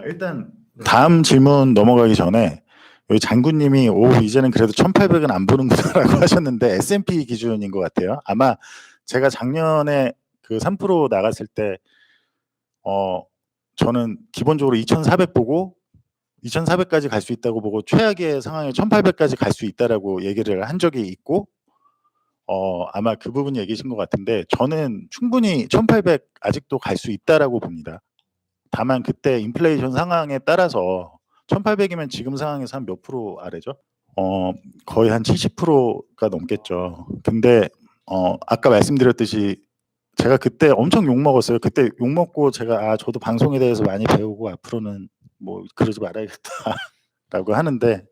일단 다음 질문 넘어가기 전에 여기 장군님이 이제는 그래도 1800은 안 보는구나라고 하셨는데 S&P 기준인 것 같아요. 아마 제가 작년에 그 3% 나갔을 때 저는 기본적으로 2400 보고 2400까지 갈 수 있다고 보고 최악의 상황에 1800까지 갈 수 있다라고 얘기를 한 적이 있고 아마 그 부분 얘기신 것 같은데 저는 충분히 1800 아직도 갈 수 있다라고 봅니다. 다만 그때 인플레이션 상황에 따라서 1800이면 지금 상황에서 한 몇 프로 아래죠? 거의 한 70%가 넘겠죠. 근데 아까 말씀드렸듯이 제가 그때 엄청 욕먹었어요. 그때 욕먹고 제가 저도 방송에 대해서 많이 배우고 앞으로는 뭐 그러지 말아야겠다라고 하는데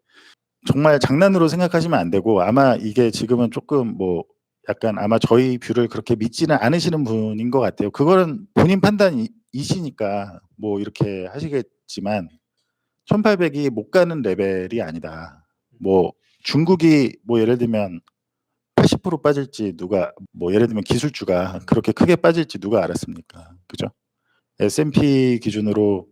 정말 장난으로 생각하시면 안 되고 아마 이게 지금은 조금 뭐 약간 아마 저희 뷰를 그렇게 믿지는 않으시는 분인 것 같아요. 그거는 본인 판단이시니까 뭐 이렇게 하시겠지만 1800이 못 가는 레벨이 아니다. 뭐 중국이 뭐 예를 들면 80% 빠질지 누가 뭐 예를 들면 기술주가 그렇게 크게 빠질지 누가 알았습니까? 그죠? S&P 기준으로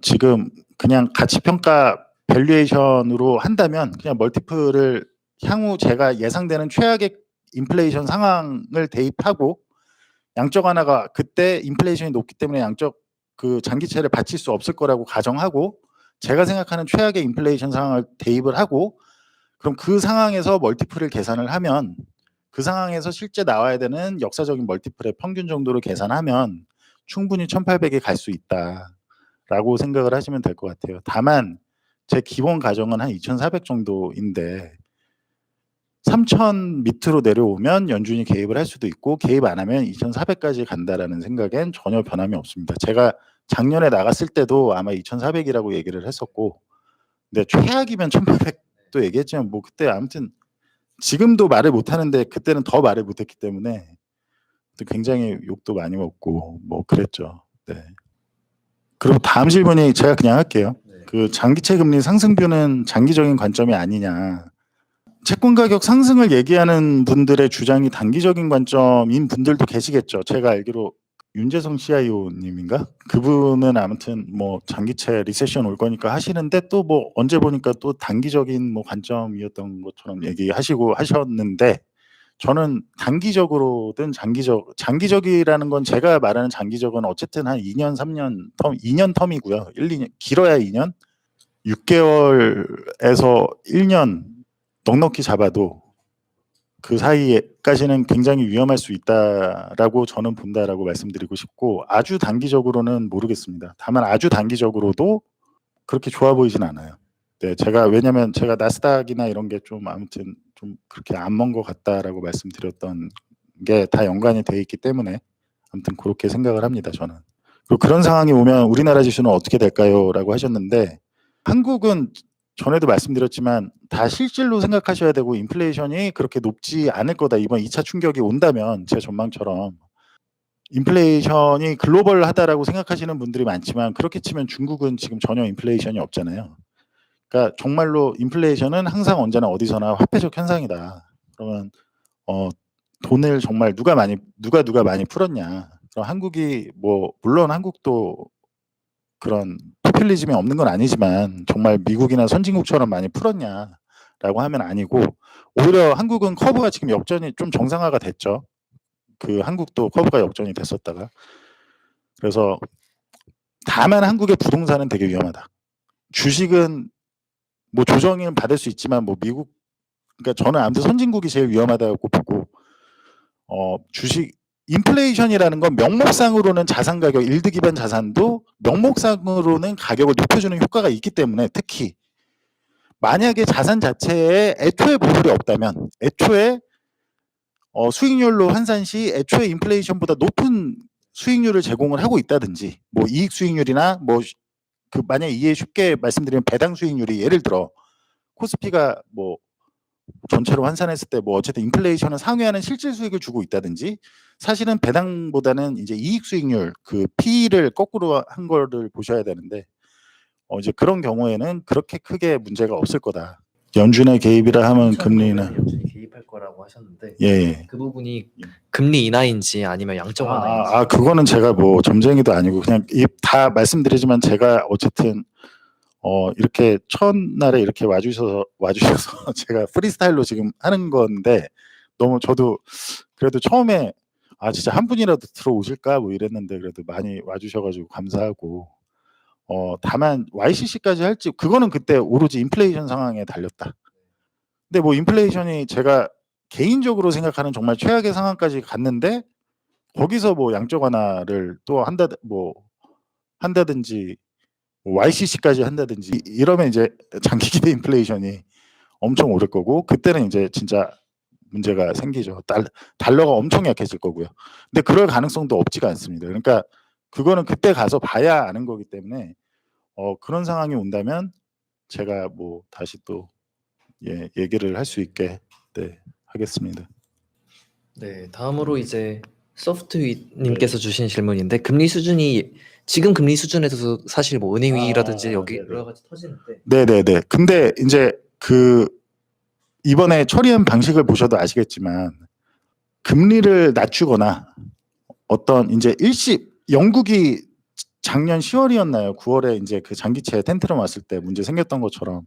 지금 그냥 가치평가 밸류에이션으로 한다면 그냥 멀티플을 향후 제가 예상되는 최악의 인플레이션 상황을 대입하고 양적 완화가 그때 인플레이션이 높기 때문에 양적 그 장기채를 받칠 수 없을 거라고 가정하고 제가 생각하는 최악의 인플레이션 상황을 대입을 하고 그럼 그 상황에서 멀티플을 계산을 하면 그 상황에서 실제 나와야 되는 역사적인 멀티플의 평균 정도를 계산하면 충분히 1800에 갈 수 있다라고 생각을 하시면 될 것 같아요. 다만 제 기본 가정은 한 2400 정도인데 3000 밑으로 내려오면 연준이 개입을 할 수도 있고 개입 안 하면 2400까지 간다라는 생각엔 전혀 변함이 없습니다. 제가 작년에 나갔을 때도 아마 2400이라고 얘기를 했었고 근데 최악이면 1800도 얘기했지만 뭐 그때 아무튼 지금도 말을 못하는데 그때는 더 말을 못했기 때문에 굉장히 욕도 많이 먹고 뭐 그랬죠. 네. 그리고 다음 질문이 제가 그냥 할게요. 그 장기채 금리 상승뷰는 장기적인 관점이 아니냐. 채권 가격 상승을 얘기하는 분들의 주장이 단기적인 관점인 분들도 계시겠죠. 제가 알기로 윤재성 CIO님인가? 그분은 아무튼 뭐 장기채 리세션 올 거니까 하시는데 또 뭐 언제 보니까 또 단기적인 뭐 관점이었던 것처럼 얘기하시고 하셨는데 저는 단기적으로든 장기적이라는 건 제가 말하는 장기적은 어쨌든 한 2년, 3년 텀, 2년 텀이고요. 1, 2년, 길어야 2년, 6개월에서 1년 넉넉히 잡아도 그 사이까지는 굉장히 위험할 수 있다라고 저는 본다라고 말씀드리고 싶고 아주 단기적으로는 모르겠습니다. 다만 아주 단기적으로도 그렇게 좋아 보이진 않아요. 네, 왜냐면 제가 나스닥이나 이런 게 좀 아무튼 좀 그렇게 안 먼 것 같다라고 말씀드렸던 게 다 연관이 돼 있기 때문에 아무튼 그렇게 생각을 합니다. 저는. 그리고 그런 상황이 오면 우리나라 지수는 어떻게 될까요?라고 하셨는데 한국은 전에도 말씀드렸지만 다 실질로 생각하셔야 되고 인플레이션이 그렇게 높지 않을 거다. 이번 2차 충격이 온다면 제 전망처럼 인플레이션이 글로벌하다라고 생각하시는 분들이 많지만 그렇게 치면 중국은 지금 전혀 인플레이션이 없잖아요. 그러니까 정말로 인플레이션은 항상 언제나 어디서나 화폐적 현상이다. 그러면 돈을 정말 누가 많이 풀었냐. 그럼 한국이 뭐 물론 한국도 그런 포퓰리즘이 없는 건 아니지만 정말 미국이나 선진국처럼 많이 풀었냐라고 하면 아니고 오히려 한국은 커브가 지금 역전이 좀 정상화가 됐죠. 그 한국도 커브가 역전이 됐었다가 그래서 다만 한국의 부동산은 되게 위험하다. 주식은 뭐 조정은 받을 수 있지만 뭐 미국 그러니까 저는 아무튼 선진국이 제일 위험하다고 보고 주식 인플레이션이라는 건 명목상으로는 자산 가격 일드 기반 자산도 명목상으로는 가격을 높여주는 효과가 있기 때문에 특히 만약에 자산 자체에 애초에 보물이 없다면 애초에 수익률로 환산 시 애초에 인플레이션보다 높은 수익률을 제공을 하고 있다든지 뭐 이익 수익률이나 뭐 그 만약에 이해 쉽게 말씀드리면 배당 수익률이 예를 들어 코스피가 뭐 전체로 환산했을 때 뭐 어쨌든 인플레이션을 상회하는 실질 수익을 주고 있다든지 사실은 배당보다는 이제 이익 수익률 그 P를 거꾸로 한 거를 보셔야 되는데 이제 그런 경우에는 그렇게 크게 문제가 없을 거다. 연준의 개입이라 하면 금리는 가입할 거라고 하셨는데 예. 그 부분이 금리 인하인지 아니면 양적 완화인지. 그거는 제가 뭐 점쟁이도 아니고 그냥 다 말씀드리지만 제가 어쨌든 이렇게 첫날에 이렇게 와주셔서 제가 프리스타일로 지금 하는 건데 너무 저도 그래도 처음에 진짜 한 분이라도 들어오실까 뭐 이랬는데 그래도 많이 와주셔가지고 감사하고 다만 YCC까지 할지 그거는 그때 오로지 인플레이션 상황에 달렸다. 근데 뭐 인플레이션이 제가 개인적으로 생각하는 정말 최악의 상황까지 갔는데 거기서 뭐 양적 완화를 또 한다든지 YCC까지 한다든지 이러면 이제 장기 기대 인플레이션이 엄청 오를 거고 그때는 이제 진짜 문제가 생기죠. 달러가 엄청 약해질 거고요. 근데 그럴 가능성도 없지가 않습니다. 그러니까 그거는 그때 가서 봐야 아는 거기 때문에 그런 상황이 온다면 제가 뭐 다시 또 얘기를 할 수 있게 하겠습니다. 네, 다음으로 이제 소프트윗님께서 주신 질문인데 지금 금리 수준에서도 사실 뭐 은행 위기라든지 여기 여러 가지 터지는데. 네네네. 근데 이제 이번에 처리한 방식을 보셔도 아시겠지만 금리를 낮추거나 어떤 이제 영국이 작년 10월이었나요? 9월에 이제 그 장기채 텐트럼 왔을 때 문제 생겼던 것처럼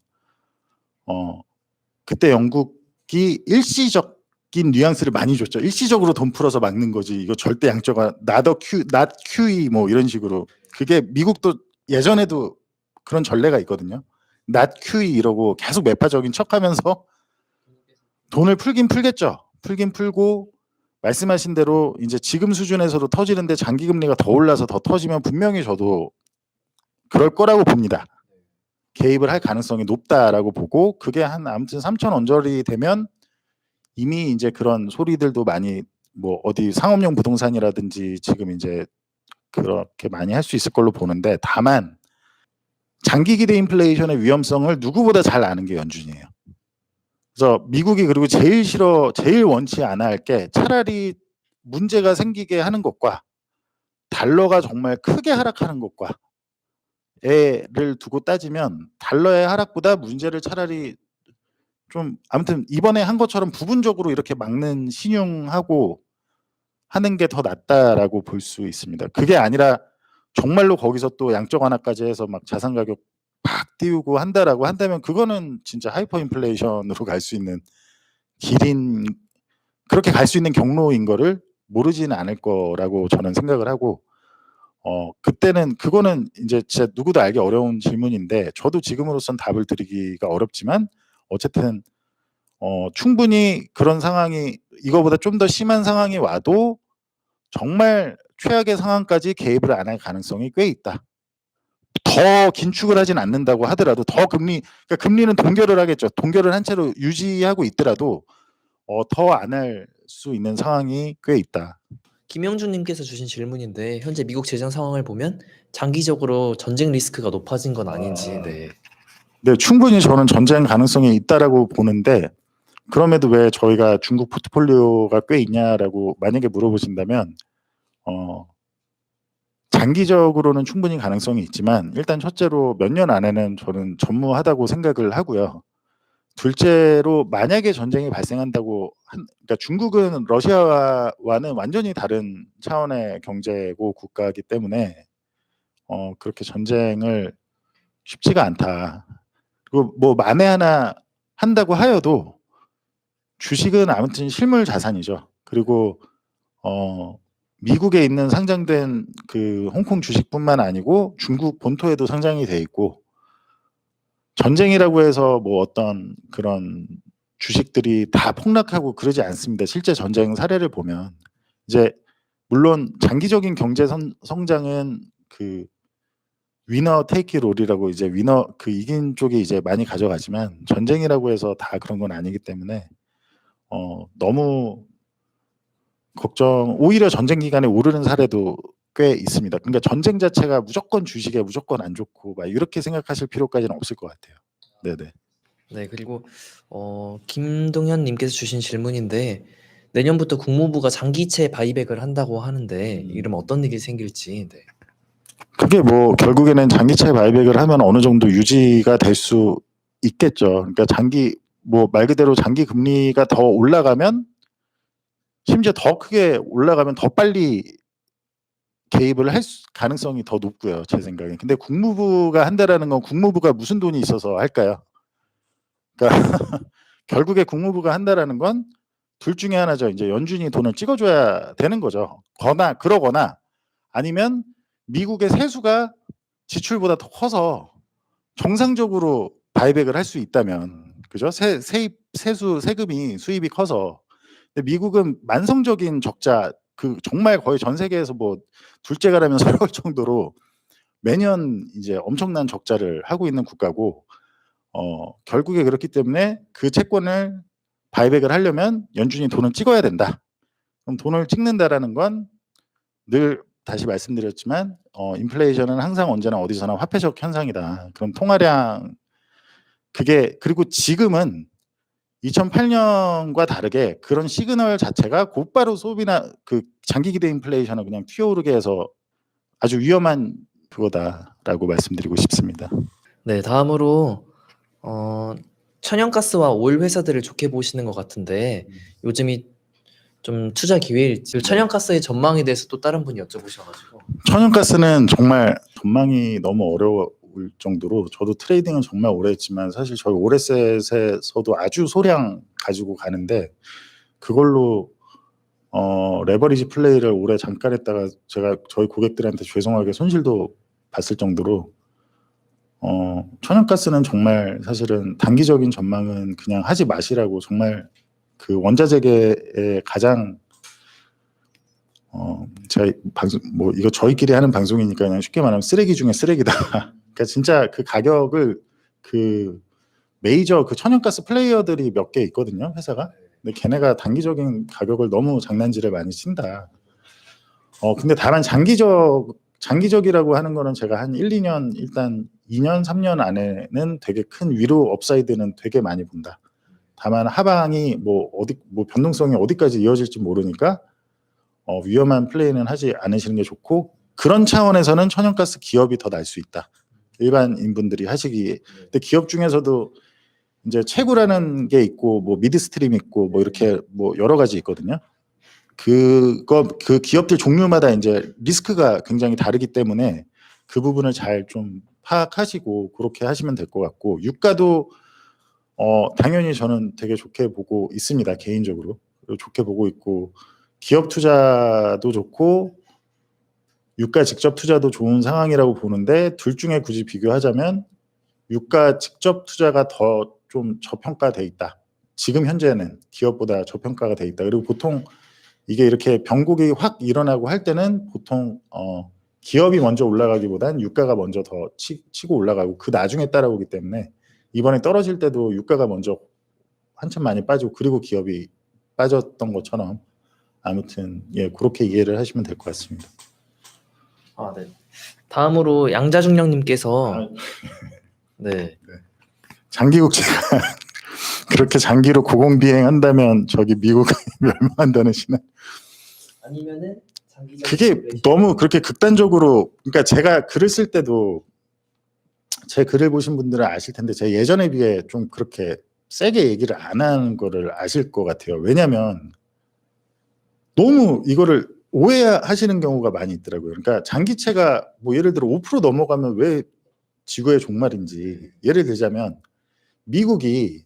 그때 영국이 일시적인 뉘앙스를 많이 줬죠. 일시적으로 돈 풀어서 막는 거지. 이거 절대 양적완 not QE 뭐 이런 식으로. 그게 미국도 예전에도 그런 전례가 있거든요. not QE 이러고 계속 매파적인 척하면서 돈을 풀긴 풀겠죠. 풀긴 풀고 말씀하신 대로 이제 지금 수준에서도 터지는데 장기 금리가 더 올라서 더 터지면 분명히 저도 그럴 거라고 봅니다. 개입을 할 가능성이 높다라고 보고 그게 아무튼 3천 언저리 되면 이미 이제 그런 소리들도 많이 뭐 어디 상업용 부동산이라든지 지금 이제 그렇게 많이 할 수 있을 걸로 보는데 다만 장기 기대 인플레이션의 위험성을 누구보다 잘 아는 게 연준이에요. 그래서 미국이 그리고 제일 원치 않아 할 게 차라리 문제가 생기게 하는 것과 달러가 정말 크게 하락하는 것과 를 두고 따지면 달러의 하락보다 문제를 차라리 좀 아무튼 이번에 한 것처럼 부분적으로 이렇게 막는 신용하고 하는 게 더 낫다라고 볼 수 있습니다. 그게 아니라 정말로 거기서 또 양적 완화까지 해서 막 자산 가격 팍 띄우고 한다라고 한다면 그거는 진짜 하이퍼 인플레이션으로 갈 수 있는 그렇게 갈 수 있는 경로인 거를 모르지는 않을 거라고 저는 생각을 하고 그때는 그거는 이제 진짜 누구도 알기 어려운 질문인데 저도 지금으로선 답을 드리기가 어렵지만 어쨌든 충분히 그런 상황이 이거보다 좀 더 심한 상황이 와도 정말 최악의 상황까지 개입을 안 할 가능성이 꽤 있다. 더 긴축을 하진 않는다고 하더라도 그러니까 금리는 동결을 하겠죠. 동결을 한 채로 유지하고 있더라도 더 안 할 수 있는 상황이 꽤 있다. 김영준님께서 주신 질문인데 현재 미국 재정 상황을 보면 장기적으로 전쟁 리스크가 높아진 건 아닌지. 네, 충분히 저는 전쟁 가능성이 있다라고 보는데 그럼에도 왜 저희가 중국 포트폴리오가 꽤 있냐라고 만약에 물어보신다면 장기적으로는 충분히 가능성이 있지만 일단 첫째로 몇 년 안에는 저는 전무하다고 생각을 하고요. 둘째로 만약에 전쟁이 발생한다고 그러니까 중국은 러시아와는 완전히 다른 차원의 경제고 국가이기 때문에 그렇게 전쟁을 쉽지가 않다. 그리고 뭐 만에 하나 한다고 하여도 주식은 아무튼 실물 자산이죠. 그리고 미국에 있는 상장된 그 홍콩 주식뿐만 아니고 중국 본토에도 상장이 돼 있고 전쟁이라고 해서 뭐 어떤 그런 주식들이 다 폭락하고 그러지 않습니다. 실제 전쟁 사례를 보면 이제 물론 장기적인 경제 성장은 그 위너 테이크 롤이라고 이제 위너 그 이긴 쪽이 이제 많이 가져가지만 전쟁이라고 해서 다 그런 건 아니기 때문에 너무 오히려 전쟁 기간에 오르는 사례도 꽤 있습니다. 그러니까 전쟁 자체가 무조건 주식에 무조건 안 좋고 막 이렇게 생각하실 필요까지는 없을 것 같아요. 네네. 네, 그리고 김동현님께서 주신 질문인데 내년부터 국무부가 장기채 바이백을 한다고 하는데 이러면 어떤 일이 생길지. 그게 뭐 결국에는 장기채 바이백을 하면 어느 정도 유지가 될 수 있겠죠. 그러니까 뭐 말 그대로 장기 금리가 더 올라가면 심지어 더 크게 올라가면 더 빨리 개입을 할 가능성이 더 높고요, 제 생각엔. 근데 국무부가 한다라는 건 국무부가 무슨 돈이 있어서 할까요? 그러니까 결국에 국무부가 한다라는 건 둘 중에 하나죠. 이제 연준이 돈을 찍어줘야 되는 거죠. 그러거나 아니면 미국의 세수가 지출보다 더 커서 정상적으로 바이백을 할 수 있다면, 그죠? 세금이 수입이 커서. 근데 미국은 만성적인 적자, 정말 거의 전 세계에서 뭐 둘째가라면 서러울 정도로 매년 이제 엄청난 적자를 하고 있는 국가고, 결국에 그렇기 때문에 그 채권을 바이백을 하려면 연준이 돈을 찍어야 된다. 그럼 돈을 찍는다라는 건 늘 다시 말씀드렸지만 인플레이션은 항상 언제나 어디서나 화폐적 현상이다. 그럼 통화량, 그리고 지금은 2008년과 다르게 그런 시그널 자체가 곧바로 소비나 장기 기대 인플레이션을 그냥 튀어오르게 해서 아주 위험한 그거다라고 말씀드리고 싶습니다. 네, 다음으로 천연가스와 오일 회사들을 좋게 보시는 것 같은데 요즘이 좀 투자 기회일지, 천연가스의 전망에 대해서 또 다른 분이 여쭤보셔가지고. 천연가스는 정말 전망이 너무 어려울 정도로, 저도 트레이딩은 정말 오래 했지만 사실 저희 오레셋에서도 아주 소량 가지고 가는데 그걸로 레버리지 플레이를 오래 잠깐 했다가 제가 저희 고객들한테 죄송하게 손실도 봤을 정도로 천연가스는 정말 사실은 단기적인 전망은 그냥 하지 마시라고, 정말 그 원자재계의 가장 제가 방송 뭐 이거 저희끼리 하는 방송이니까 그냥 쉽게 말하면 쓰레기 중에 쓰레기다. 그러니까 진짜 그 가격을 메이저 천연가스 플레이어들이 몇 개 있거든요, 회사가. 근데 걔네가 단기적인 가격을 너무 장난질을 많이 친다. 근데 다만 장기적이라고 하는 거는 제가 한 1, 2년, 일단 2년, 3년 안에는 되게 큰 위로 업사이드는 되게 많이 본다. 다만 하방이 뭐 변동성이 어디까지 이어질지 모르니까 위험한 플레이는 하지 않으시는 게 좋고, 그런 차원에서는 천연가스 기업이 더 날 수 있다. 일반인분들이 하시기에. 근데 기업 중에서도 이제 채굴하는 게 있고 뭐 미드스트림 있고 뭐 이렇게 뭐 여러 가지 있거든요. 그 기업들 종류마다 이제 리스크가 굉장히 다르기 때문에 그 부분을 잘 좀 파악하시고 그렇게 하시면 될 것 같고, 유가도 당연히 저는 되게 좋게 보고 있습니다. 개인적으로 좋게 보고 있고, 기업 투자도 좋고 유가 직접 투자도 좋은 상황이라고 보는데, 둘 중에 굳이 비교하자면 유가 직접 투자가 더 좀 저평가돼 있다. 지금 현재는 기업보다 저평가가 돼 있다. 그리고 보통 이게 이렇게 변곡이 확 일어나고 할 때는 보통 기업이 먼저 올라가기보단 유가가 먼저 더 치고 올라가고 그 나중에 따라오기 때문에, 이번에 떨어질 때도 유가가 먼저 한참 많이 빠지고 그리고 기업이 빠졌던 것처럼, 아무튼 그렇게 이해를 하시면 될 것 같습니다. 네. 다음으로 양자중령님께서 네. 장기국제가 그렇게 장기로 고공비행한다면 저기 미국이 멸망한다는 신화. 아니면은 그게 너무 그렇게 극단적으로, 그러니까 제가 글을 쓸 때도 제 글을 보신 분들은 아실 텐데 제가 예전에 비해 좀 그렇게 세게 얘기를 안 하는 거를 아실 것 같아요. 왜냐하면 너무 이거를 오해하시는 경우가 많이 있더라고요. 그러니까 장기채가 뭐 예를 들어 5% 넘어가면 왜 지구의 종말인지, 예를 들자면 미국이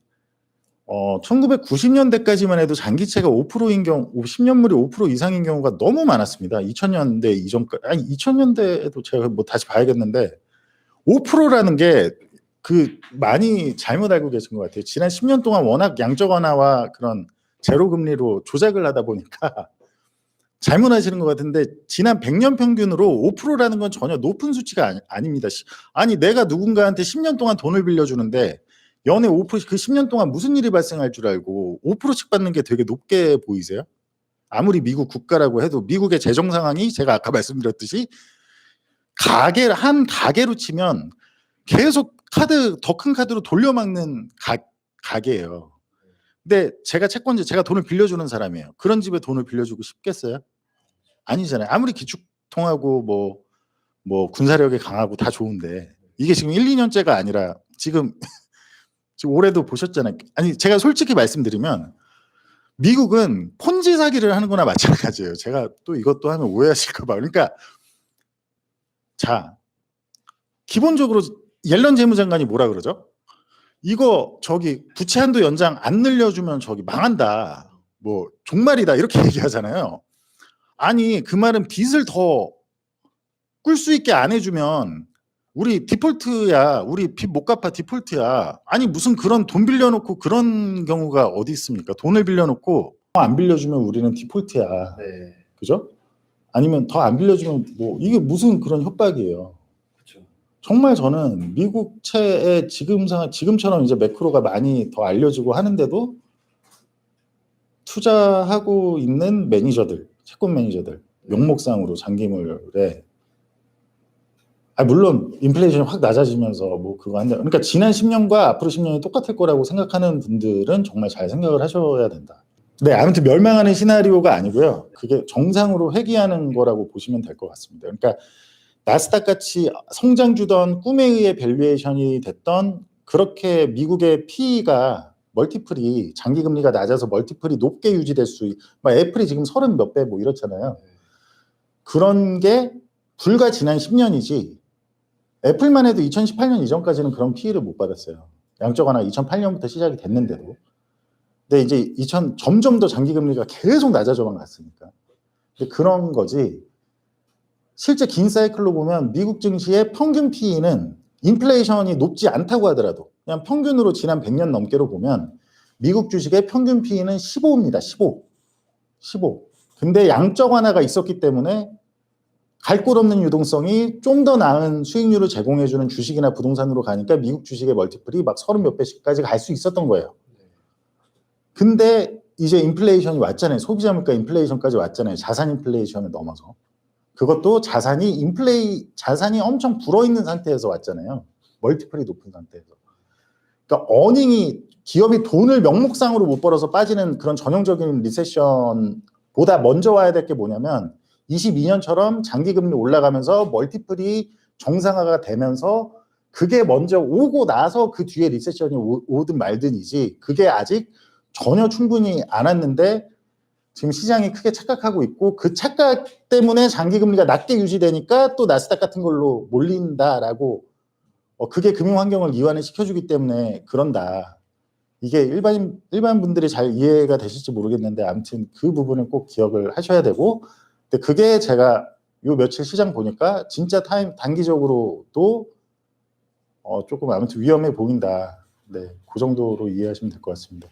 1990년대까지만 해도 장기채가 5%인 경우, 10년물이 5% 이상인 경우가 너무 많았습니다. 2000년대 이전까지, 아니 2000년대에도 제가 뭐 다시 봐야겠는데 5%라는 게 많이 잘못 알고 계신 것 같아요. 지난 10년 동안 워낙 양적 완화와 그런 제로 금리로 조작을 하다 보니까 잘못 하시는 것 같은데, 지난 100년 평균으로 5%라는 건 전혀 높은 수치가 아닙니다. 아니 내가 누군가한테 10년 동안 돈을 빌려주는데 연에 5%씩 그 10년 동안 무슨 일이 발생할 줄 알고 5%씩 받는 게 되게 높게 보이세요? 아무리 미국 국가라고 해도 미국의 재정 상황이 제가 아까 말씀드렸듯이 한 가게로 치면 계속 더 큰 카드로 돌려막는 가게예요. 근데 제가 채권자, 제가 돈을 빌려주는 사람이에요. 그런 집에 돈을 빌려주고 싶겠어요? 아니잖아요. 아무리 기축통하고 뭐 군사력이 강하고 다 좋은데, 이게 지금 1, 2년째가 아니라 지금 지금 올해도 보셨잖아요. 아니 제가 솔직히 말씀드리면 미국은 폰지 사기를 하는 거나 마찬가지예요. 제가 또 이것도 하면 오해하실까 봐. 그러니까 자, 기본적으로 옐런 재무장관이 뭐라 그러죠? 이거 저기 부채 한도 연장 안 늘려주면 저기 망한다. 뭐 종말이다 이렇게 얘기하잖아요. 아니 그 말은 빚을 더 꿀 수 있게 안 해주면 우리 디폴트야. 우리 빚 못 갚아 디폴트야. 아니 무슨 그런 돈 빌려놓고 그런 경우가 어디 있습니까? 돈을 빌려놓고 안 빌려주면 우리는 디폴트야. 네. 그죠? 아니면 더 안 빌려주면 뭐 이게 무슨 그런 협박이에요. 그렇죠. 정말 저는 미국채의 지금처럼 이제 매크로가 많이 더 알려지고 하는데도 투자하고 있는 매니저들, 채권 매니저들 명목상으로 장기물에 물론 인플레이션이 확 낮아지면서 뭐 그거 한다. 그러니까 지난 10년과 앞으로 10년이 똑같을 거라고 생각하는 분들은 정말 잘 생각을 하셔야 된다. 네, 아무튼 멸망하는 시나리오가 아니고요. 그게 정상으로 회귀하는 거라고 보시면 될 것 같습니다. 그러니까 나스닥 같이 성장 주던 꿈에 의해 밸류에이션이 됐던 그렇게 미국의 PE가 멀티플이 장기 금리가 낮아서 멀티플이 높게 유지될 수, 막 애플이 지금 30 몇 배 뭐 이렇잖아요. 그런 게 불과 지난 10년이지. 애플만 해도 2018년 이전까지는 그런 PE를 못 받았어요. 양적 완화 2008년부터 시작이 됐는데도. 근데 이제 점점 더 장기 금리가 계속 낮아져만 갔으니까. 그런 거지. 실제 긴 사이클로 보면 미국 증시의 평균 PE는 인플레이션이 높지 않다고 하더라도 그냥 평균으로 지난 100년 넘게로 보면 미국 주식의 평균 PE는 15입니다. 15. 근데 양적 완화가 있었기 때문에 갈 곳 없는 유동성이 좀 더 나은 수익률을 제공해주는 주식이나 부동산으로 가니까 미국 주식의 멀티플이 막 30 몇 배씩까지 갈 수 있었던 거예요. 근데 이제 인플레이션이 왔잖아요. 소비자 물가 인플레이션까지 왔잖아요. 자산 인플레이션을 넘어서. 그것도 자산이 엄청 불어있는 상태에서 왔잖아요. 멀티플이 높은 상태에서. 그러니까 어닝이 기업이 돈을 명목상으로 못 벌어서 빠지는 그런 전형적인 리세션보다 먼저 와야 될 게 뭐냐면 22년처럼 장기금리 올라가면서 멀티플이 정상화가 되면서 그게 먼저 오고 나서 그 뒤에 리세션이 오든 말든이지 그게 아직 전혀 충분히 안 왔는데 지금 시장이 크게 착각하고 있고 그 착각 때문에 장기금리가 낮게 유지되니까 또 나스닥 같은 걸로 몰린다라고 그게 금융환경을 이완을 시켜주기 때문에 그런다. 이게 일반 분들이 잘 이해가 되실지 모르겠는데 아무튼 그 부분을 꼭 기억을 하셔야 되고 근데 그게 제가 요 며칠 시장 보니까 진짜 단기적으로도 조금 아무튼 위험해 보인다. 네, 그 정도로 이해하시면 될 것 같습니다.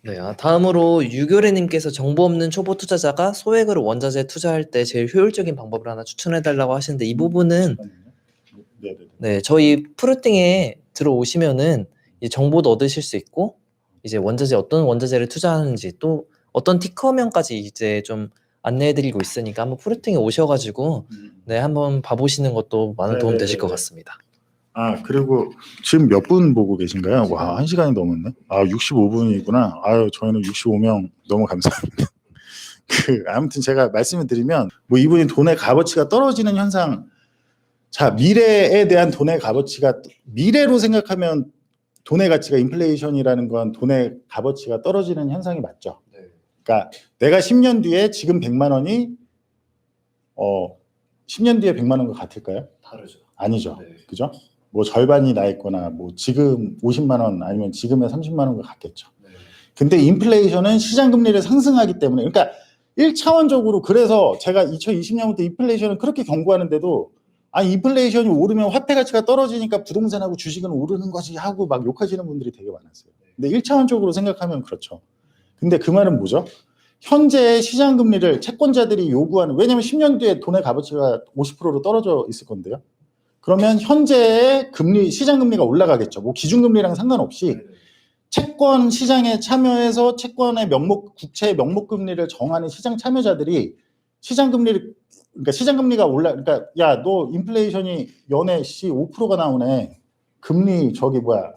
네, 다음으로 유교래님께서 정보 없는 초보 투자자가 소액으로 원자재 투자할 때 제일 효율적인 방법을 하나 추천해달라고 하시는데 이 부분은 네, 저희 프로팅에 들어오시면은 이 정보도 얻으실 수 있고 이제 어떤 원자재를 투자하는지 또 어떤 티커명까지 이제 좀 안내해드리고 있으니까 한번 프로팅에 오셔가지고 네, 한번 봐보시는 것도 많은 도움 되실 것 같습니다. 그리고 지금 몇 분 보고 계신가요? 와, 1시간이 넘었네. 65분이구나. 아유, 저희는 65명 너무 감사합니다. 아무튼 제가 말씀을 드리면 뭐 이분이 돈의 값어치가 떨어지는 현상. 자, 미래에 대한 돈의 값어치가 미래로 생각하면 돈의 가치가 인플레이션이라는 건 돈의 값어치가 떨어지는 현상이 맞죠. 그러니까 내가 10년 뒤에 지금 100만 원이 10년 뒤에 100만 원과 같을까요? 다르죠. 아니죠. 네. 그죠? 뭐 절반이 나 있거나 뭐 지금 50만 원 아니면 지금의 30만 원과 같겠죠. 네. 근데 인플레이션은 시장 금리를 상승하기 때문에 그러니까 1차원적으로 그래서 제가 2020년부터 인플레이션을 그렇게 경고하는데도 인플레이션이 오르면 화폐 가치가 떨어지니까 부동산하고 주식은 오르는 거지 하고 막 욕하시는 분들이 되게 많았어요. 근데 1차원적으로 생각하면 그렇죠. 근데 그 말은 뭐죠? 현재 시장 금리를 채권자들이 요구하는 왜냐하면 10년 뒤에 돈의 값어치가 50%로 떨어져 있을 건데요. 그러면 현재의 시장 금리가 올라가겠죠. 뭐 기준금리랑 상관없이 채권 시장에 참여해서 채권의 국채의 명목 금리를 정하는 시장 참여자들이 그러니까 시장 금리가 그러니까 야, 너 인플레이션이 연에 5%가 나오네. 금리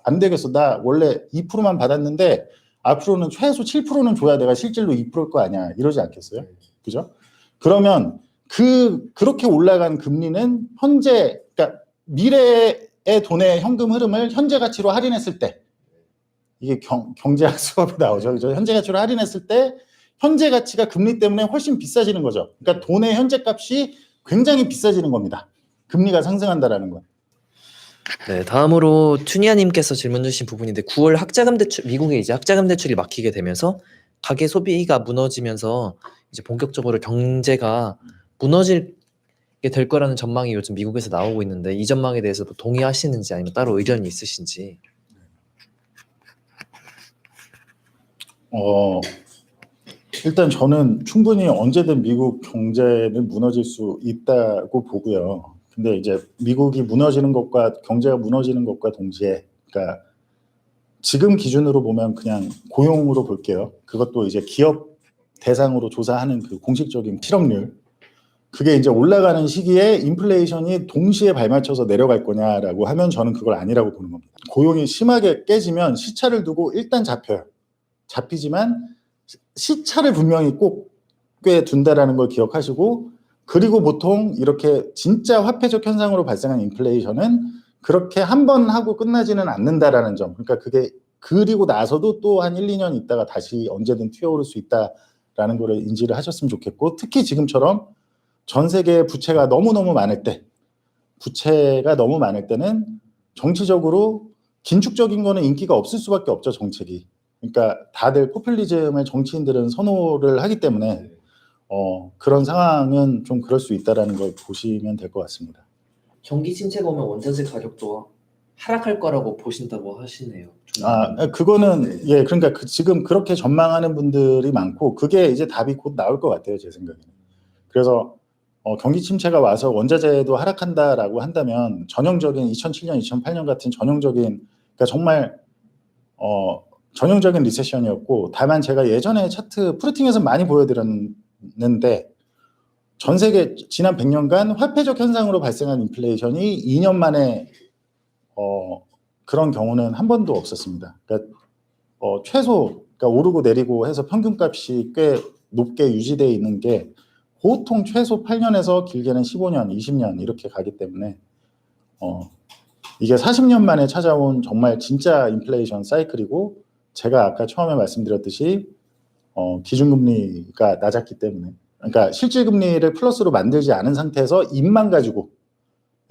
안 되겠어. 나 원래 2%만 받았는데 앞으로는 최소 7%는 줘야 내가 실질로 2%일 거 아니야. 이러지 않겠어요? 그죠? 그러면 그렇게 올라간 금리는 그러니까 미래의 돈의 현금 흐름을 현재 가치로 할인했을 때 이게 경제학 수업이 나오죠. 그죠? 현재 가치로 할인했을 때 현재 가치가 금리 때문에 훨씬 비싸지는 거죠. 그러니까 돈의 현재 값이 굉장히 비싸지는 겁니다. 금리가 상승한다라는 건. 네, 다음으로 투니아님께서 질문 주신 부분인데 9월 학자금 대출 미국의 이제 학자금 대출이 막히게 되면서 가계 소비가 무너지면서 이제 본격적으로 경제가 무너지게 될 거라는 전망이 요즘 미국에서 나오고 있는데 이 전망에 대해서 동의하시는지 아니면 따로 의견이 있으신지. 일단 저는 충분히 언제든 미국 경제는 무너질 수 있다고 보고요. 근데 이제 미국이 무너지는 것과 경제가 무너지는 것과 동시에, 그러니까 지금 기준으로 보면 그냥 고용으로 볼게요. 그것도 이제 기업 대상으로 조사하는 그 공식적인 실업률, 그게 이제 올라가는 시기에 인플레이션이 동시에 발맞춰서 내려갈 거냐라고 하면 저는 그걸 아니라고 보는 겁니다. 고용이 심하게 깨지면 시차를 두고 일단 잡혀요. 잡히지만 시차를 분명히 꼭 꽤 둔다라는 걸 기억하시고, 그리고 보통 이렇게 진짜 화폐적 현상으로 발생한 인플레이션은 그렇게 한 번 하고 끝나지는 않는다라는 점. 그러니까 그게 그리고 나서도 또 한 1, 2년 있다가 다시 언제든 튀어오를 수 있다라는 걸 인지를 하셨으면 좋겠고, 특히 지금처럼 전 세계 부채가 너무너무 많을 때, 부채가 너무 많을 때는 정치적으로 긴축적인 거는 인기가 없을 수밖에 없죠, 정책이. 그러니까 다들 포퓰리즘을 정치인들은 선호를 하기 때문에 그런 상황은 좀 그럴 수 있다라는 걸 보시면 될 것 같습니다. 경기 침체가 오면 원자재 가격도 하락할 거라고 보신다고 하시네요. 그거는 예, 그러니까 지금 그렇게 전망하는 분들이 많고, 그게 이제 답이 곧 나올 것 같아요, 제 생각에는. 그래서 경기 침체가 와서 원자재도 하락한다라고 한다면 전형적인 2007년, 2008년 같은 전형적인, 그러니까 정말 전형적인 리세션이었고, 다만 제가 예전에 차트 프루팅에서 많이 보여드렸는데, 전 세계 지난 100년간 화폐적 현상으로 발생한 인플레이션이 2년 만에 그런 경우는 한 번도 없었습니다. 그러니까 최소, 그러니까 오르고 내리고 해서 평균값이 꽤 높게 유지되어 있는 게 보통 최소 8년에서 길게는 15년, 20년 이렇게 가기 때문에 이게 40년 만에 찾아온 정말 진짜 인플레이션 사이클이고, 제가 아까 처음에 말씀드렸듯이 기준금리가 낮았기 때문에, 그러니까 실질금리를 플러스로 만들지 않은 상태에서 입만 가지고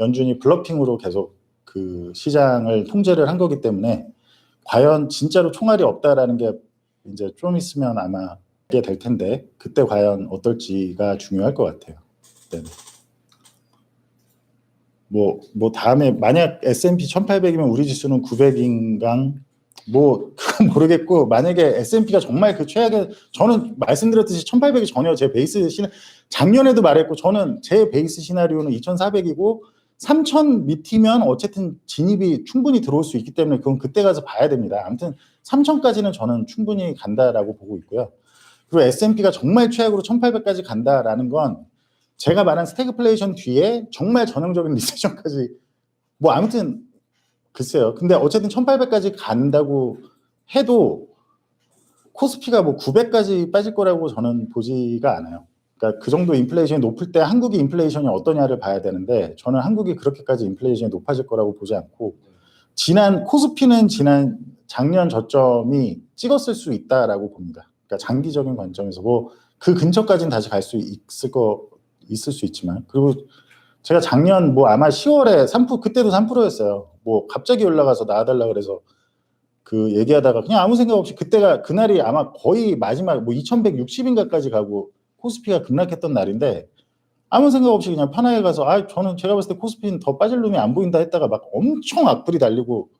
연준이 블러핑으로 계속 그 시장을 통제를 한 거기 때문에, 과연 진짜로 총알이 없다라는 게 이제 좀 있으면 아마 이게 될 텐데, 그때 과연 어떨지가 중요할 것 같아요. 네. 뭐 다음에 만약 S&P 1800이면 우리 지수는 900인가 뭐 그건 모르겠고, 만약에 S&P가 정말 그 최악의, 저는 말씀드렸듯이 1800이 전혀 제 베이스 작년에도 말했고, 저는 제 베이스 시나리오는 2400이고 3000 밑이면 어쨌든 진입이 충분히 들어올 수 있기 때문에 그건 그때 가서 봐야 됩니다. 아무튼 3000까지는 저는 충분히 간다라고 보고 있고요. 그리고 S&P가 정말 최악으로 1800까지 간다라는 건 제가 말한 스태그플레이션 뒤에 정말 전형적인 리세션까지, 뭐 아무튼 글쎄요. 근데 어쨌든 1800까지 간다고 해도 코스피가 뭐 900까지 빠질 거라고 저는 보지가 않아요. 그러니까 그 정도 인플레이션이 높을 때 한국이 인플레이션이 어떠냐를 봐야 되는데, 저는 한국이 그렇게까지 인플레이션이 높아질 거라고 보지 않고, 코스피는 작년 저점이 찍었을 수 있다라고 봅니다. 그러니까 장기적인 관점에서 뭐 그 근처까지는 다시 갈 수 있을 수 있지만, 그리고 제가 작년 뭐 아마 10월에 3% 그때도 3%였어요. 뭐 갑자기 올라가서 나와달라 그래서 그 얘기하다가 그냥 아무 생각 없이, 그날이 아마 거의 마지막 뭐 2160인가까지 가고 코스피가 급락했던 날인데, 아무 생각 없이 그냥 편하게 가서 저는 제가 봤을 때 코스피는 더 빠질 놈이 안 보인다 했다가 막 엄청 악플이 달리고,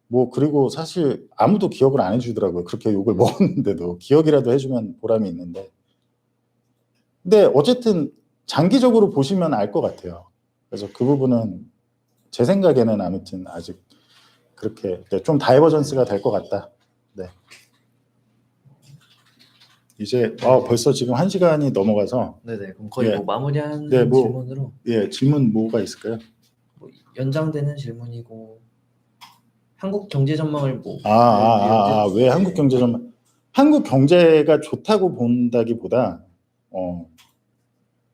뭐 그리고 사실 아무도 기억을 안 해주더라고요. 그렇게 욕을 먹었는데도 기억이라도 해주면 보람이 있는데. 근데 어쨌든 장기적으로 보시면 알 것 같아요. 그래서 그 부분은 제 생각에는 아무튼 아직 그렇게 좀 다이버전스가 될 것 같다. 네. 이제 벌써 지금 1시간이 넘어가서. 네네. 그럼 거의 예. 뭐 마무리하는 네, 뭐, 질문으로. 예, 질문 뭐가 있을까요? 뭐 연장되는 질문이고, 한국 경제 전망을 뭐. 왜 한국 경제 전망? 한국 경제가 좋다고 본다기보다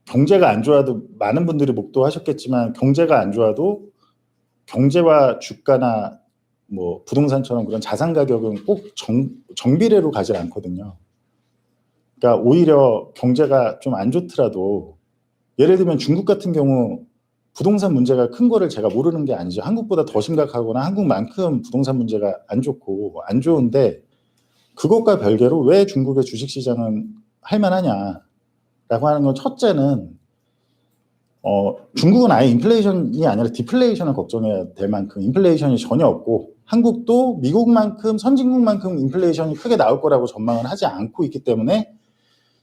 경제가 안 좋아도, 많은 분들이 목도하셨겠지만 경제가 안 좋아도 경제와 주가나 뭐 부동산처럼 그런 자산 가격은 꼭 정비례로 가지 않거든요. 그러니까 오히려 경제가 좀 안 좋더라도 예를 들면 중국 같은 경우 부동산 문제가 큰 거를 제가 모르는 게 아니죠. 한국보다 더 심각하거나 한국만큼 부동산 문제가 안 좋고 안 좋은데 그것과 별개로 왜 중국의 주식시장은 할만하냐라고 하는 건 첫째는 중국은 아예 인플레이션이 아니라 디플레이션을 걱정해야 될 만큼 인플레이션이 전혀 없고 한국도 미국만큼 선진국만큼 인플레이션이 크게 나올 거라고 전망을 하지 않고 있기 때문에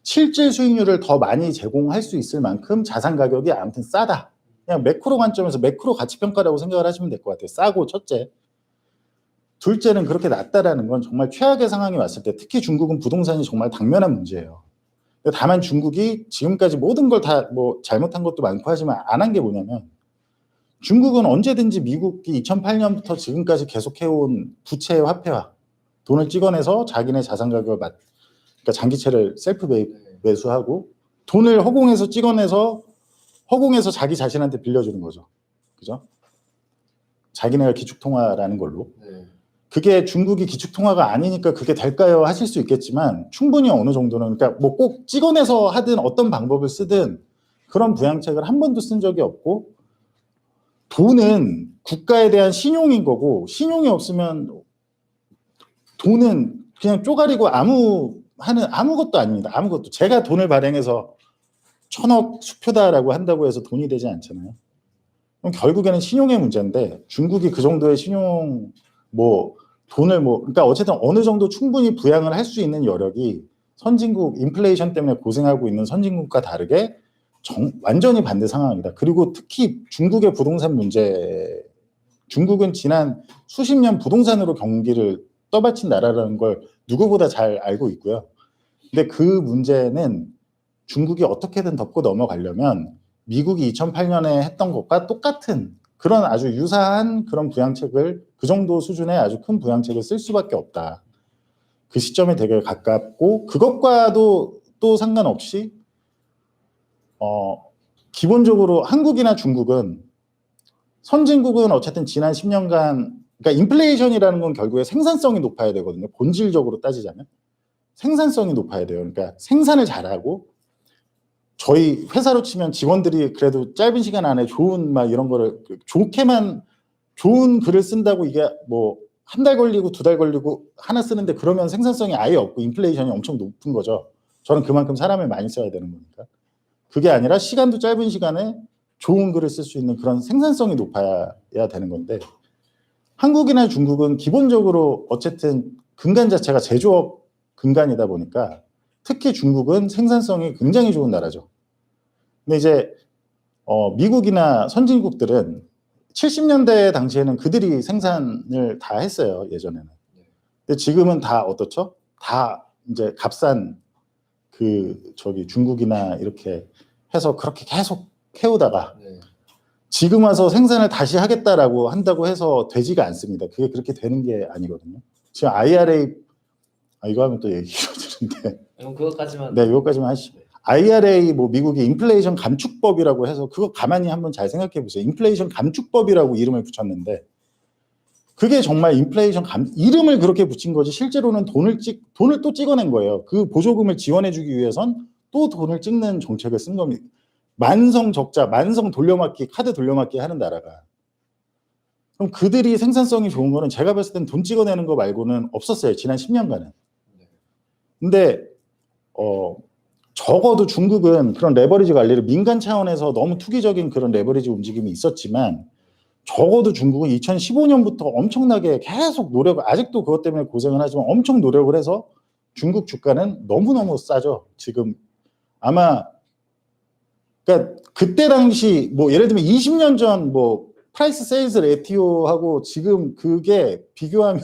실질 수익률을 더 많이 제공할 수 있을 만큼 자산 가격이 아무튼 싸다. 그냥 매크로 관점에서 매크로 가치평가라고 생각을 하시면 될 것 같아요. 싸고 첫째. 둘째는 그렇게 낮다라는 건 정말 최악의 상황이 왔을 때 특히 중국은 부동산이 정말 당면한 문제예요. 다만 중국이 지금까지 모든 걸 다 뭐 잘못한 것도 많고 하지만 안 한 게 뭐냐면 중국은 언제든지 미국이 2008년부터 지금까지 계속해온 부채의 화폐화 돈을 찍어내서 자기네 자산 가격을 그러니까 장기채를 셀프 매수하고 돈을 허공에서 찍어내서 허공에서 자기 자신한테 빌려주는 거죠. 그죠? 자기네가 기축통화라는 걸로. 그게 중국이 기축통화가 아니니까 그게 될까요? 하실 수 있겠지만 충분히 어느 정도는 그러니까 뭐 꼭 찍어내서 하든 어떤 방법을 쓰든 그런 부양책을 한 번도 쓴 적이 없고 돈은 국가에 대한 신용인 거고 신용이 없으면 돈은 그냥 쪼가리고 아무것도 아닙니다. 아무것도. 제가 돈을 발행해서 1000억 수표다라고 한다고 해서 돈이 되지 않잖아요. 그럼 결국에는 신용의 문제인데 중국이 그 정도의 신용 돈을 그러니까 어쨌든 어느 정도 충분히 부양을 할 수 있는 여력이 선진국 인플레이션 때문에 고생하고 있는 선진국과 다르게 완전히 반대 상황이다. 그리고 특히 중국의 부동산 문제, 중국은 지난 수십 년 부동산으로 경기를 떠받친 나라라는 걸 누구보다 잘 알고 있고요. 근데 그 문제는 중국이 어떻게든 덮고 넘어가려면 미국이 2008년에 했던 것과 똑같은 그런 아주 유사한 그런 부양책을 그 정도 수준의 아주 큰 부양책을 쓸 수밖에 없다. 그 시점에 되게 가깝고 그것과도 또 상관없이 기본적으로 한국이나 중국은 선진국은 어쨌든 지난 10년간 그러니까 인플레이션이라는 건 결국에 생산성이 높아야 되거든요. 본질적으로 따지자면 생산성이 높아야 돼요. 그러니까 생산을 잘하고 저희 회사로 치면 직원들이 그래도 짧은 시간 안에 좋은 이런 거를 좋은 글을 쓴다고 이게 뭐 한 달 걸리고 2달 걸리고 하나 쓰는데 그러면 생산성이 아예 없고 인플레이션이 엄청 높은 거죠. 저는 그만큼 사람을 많이 써야 되는 거니까. 그게 아니라 시간도 짧은 시간에 좋은 글을 쓸 수 있는 그런 생산성이 높아야 되는 건데 한국이나 중국은 기본적으로 어쨌든 근간 자체가 제조업 근간이다 보니까 특히 중국은 생산성이 굉장히 좋은 나라죠. 근데 이제 미국이나 선진국들은 70년대 당시에는 그들이 생산을 다 했어요. 예전에는. 근데 지금은 다 어떻죠? 다 이제 값싼 중국이나 이렇게 해서 그렇게 계속 해오다가 지금 와서 생산을 다시 하겠다라고 한다고 해서 되지가 않습니다. 그게 그렇게 되는 게 아니거든요. 지금 IRA 이거 하면 또 얘기 길어지는데. 그것까지만. 네, 이것까지만 하시죠. IRA 미국이 인플레이션 감축법이라고 해서 그거 가만히 한번 잘 생각해 보세요. 인플레이션 감축법이라고 이름을 붙였는데 그게 정말 인플레이션 이름을 그렇게 붙인 거지 실제로는 돈을 또 찍어낸 거예요. 그 보조금을 지원해 주기 위해선 또 돈을 찍는 정책을 쓴 겁니다. 만성 적자, 만성 돌려막기, 카드 돌려막기 하는 나라가. 그럼 그들이 생산성이 좋은 거는 제가 봤을 땐 돈 찍어내는 거 말고는 없었어요. 지난 10년간은. 근데 적어도 중국은 그런 레버리지 관리를 민간 차원에서 너무 투기적인 그런 레버리지 움직임이 있었지만 적어도 중국은 2015년부터 엄청나게 계속 아직도 그것 때문에 고생을 하지만 엄청 노력을 해서 중국 주가는 너무너무 싸죠. 지금 아마 그러니까 그때 당시 예를 들면 20년 전 프라이스 세일즈 레티오하고 지금 그게 비교하면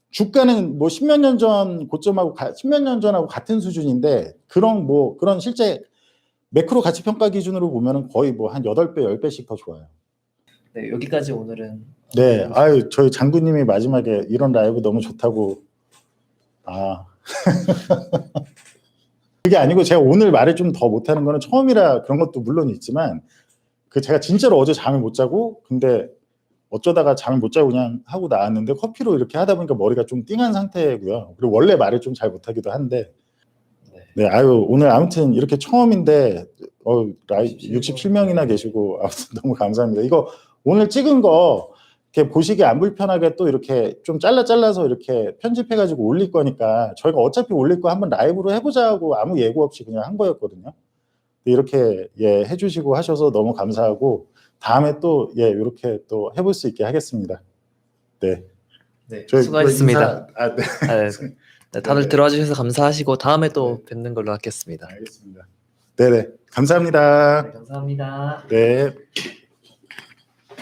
주가는 10몇 년 전 고점하고 10몇 년 전하고 같은 수준인데 그런 실제 매크로 가치 평가 기준으로 보면은 거의 한 8배, 10배씩 더 좋아요. 네, 여기까지 오늘은. 네, 저희 장군님이 마지막에 이런 라이브 너무 좋다고. 그게 아니고 제가 오늘 말을 좀 더 못하는 거는 처음이라 그런 것도 물론 있지만 제가 진짜로 어제 잠을 못 자고 근데 어쩌다가 잠을 못 자고 그냥 하고 나왔는데 커피로 이렇게 하다 보니까 머리가 좀 띵한 상태고요. 그리고 원래 말을 좀 잘 못하기도 한데 네, 아유 오늘 아무튼 이렇게 처음인데 67명이나 계시고 아무튼 너무 감사합니다. 이거 오늘 찍은 거 이렇게 보시기 안 불편하게 또 이렇게 좀 잘라서 이렇게 편집해가지고 올릴 거니까 저희가 어차피 올릴 거 한번 라이브로 해보자고 아무 예고 없이 그냥 한 거였거든요. 이렇게 예 해주시고 하셔서 너무 감사하고 다음에 또 예 이렇게 또 해볼 수 있게 하겠습니다. 네. 네, 저희 수고하셨습니다. 네. 네, 다들 들어와 주셔서 감사하시고 다음에 또 뵙는 걸로 하겠습니다. 알겠습니다. 네네 감사합니다. 네, 감사합니다. 네.